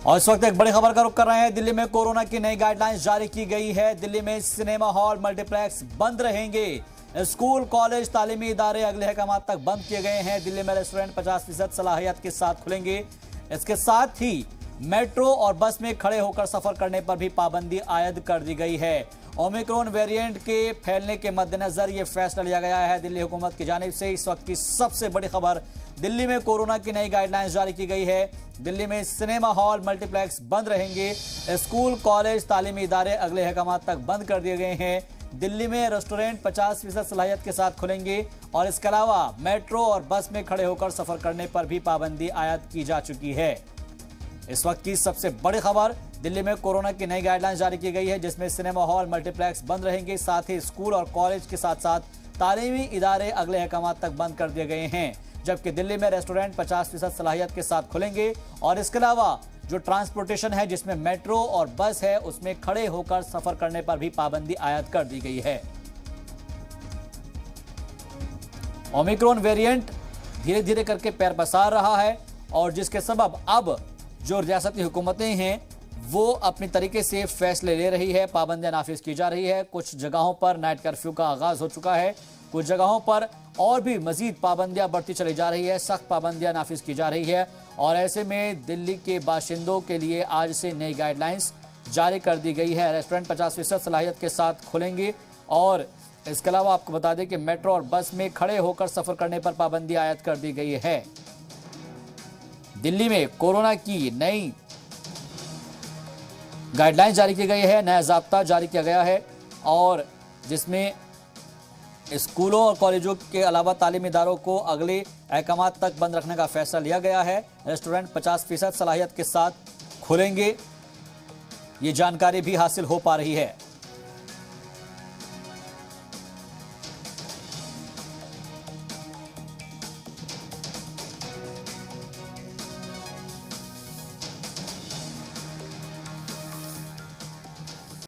और इस वक्त एक बड़ी खबर का रुख कर रहे हैं। दिल्ली में कोरोना की नई गाइडलाइंस जारी की गई है। दिल्ली में सिनेमा हॉल, मल्टीप्लेक्स बंद रहेंगे। स्कूल, कॉलेज, तालीमी इदारे अगले अहकाम तक बंद किए गए हैं। दिल्ली में रेस्टोरेंट 50% सलाहियत के साथ खुलेंगे। इसके साथ ही मेट्रो और बस में खड़े होकर सफर करने पर भी पाबंदी आयद कर दी गई है। ओमिक्रॉन वेरिएंट के फैलने के मद्देनजर यह फैसला लिया गया है दिल्ली हुकूमत की जानिब से। इस वक्त की सबसे बड़ी खबर, दिल्ली में कोरोना की नई गाइडलाइंस जारी की गई है। दिल्ली में सिनेमा हॉल, मल्टीप्लेक्स बंद रहेंगे। स्कूल, कॉलेज, तालीमी इदारे अगले अहकाम तक बंद कर दिए गए हैं। दिल्ली में रेस्टोरेंट 50% सलाहियत के साथ खुलेंगे और इसके अलावा मेट्रो और बस में खड़े होकर सफर करने पर भी पाबंदी आयद की जा चुकी है। इस वक्त की सबसे बड़ी खबर, दिल्ली में कोरोना की नई गाइडलाइंस जारी की गई है, जिसमें सिनेमा हॉल, मल्टीप्लेक्स बंद रहेंगे। साथ ही स्कूल और कॉलेज के साथ साथ तालीमी इदारे अगले अहकाम तक बंद कर दिए गए हैं। जबकि दिल्ली में रेस्टोरेंट 50% सलाहियत के साथ खुलेंगे और इसके अलावा जो ट्रांसपोर्टेशन है, जिसमें मेट्रो और बस है, उसमें खड़े होकर सफर करने पर भी पाबंदी आयद कर दी गई है। ओमिक्रॉन वेरिएंट धीरे धीरे करके पैर पसार रहा है और जिसके सबब अब जो रियासती हुकूमतें हैं वो अपनी तरीके से फैसले ले रही है, पाबंदियां नाफिज की जा रही है। कुछ जगहों पर नाइट कर्फ्यू का आगाज हो चुका है, कुछ जगहों पर और भी मजीद पाबंदियां बढ़ती चली जा रही है, सख्त पाबंदियां नाफिज की जा रही है। और ऐसे में दिल्ली के बाशिंदों के लिए आज से नई गाइडलाइंस जारी कर दी गई है। रेस्टोरेंट 50% सलाहियत के साथ खुलेंगे और इसके अलावा आपको बता दें कि मेट्रो और बस में खड़े होकर सफर करने पर पाबंदी आयद कर दी गई है। दिल्ली में कोरोना की नई गाइडलाइंस जारी की गई है, नया ज़ाब्ता जारी किया गया है और जिसमें स्कूलों और कॉलेजों के अलावा तालीमी इदारों को अगले अहकाम तक बंद रखने का फैसला लिया गया है। रेस्टोरेंट 50% सलाहियत के साथ खुलेंगे, ये जानकारी भी हासिल हो पा रही है।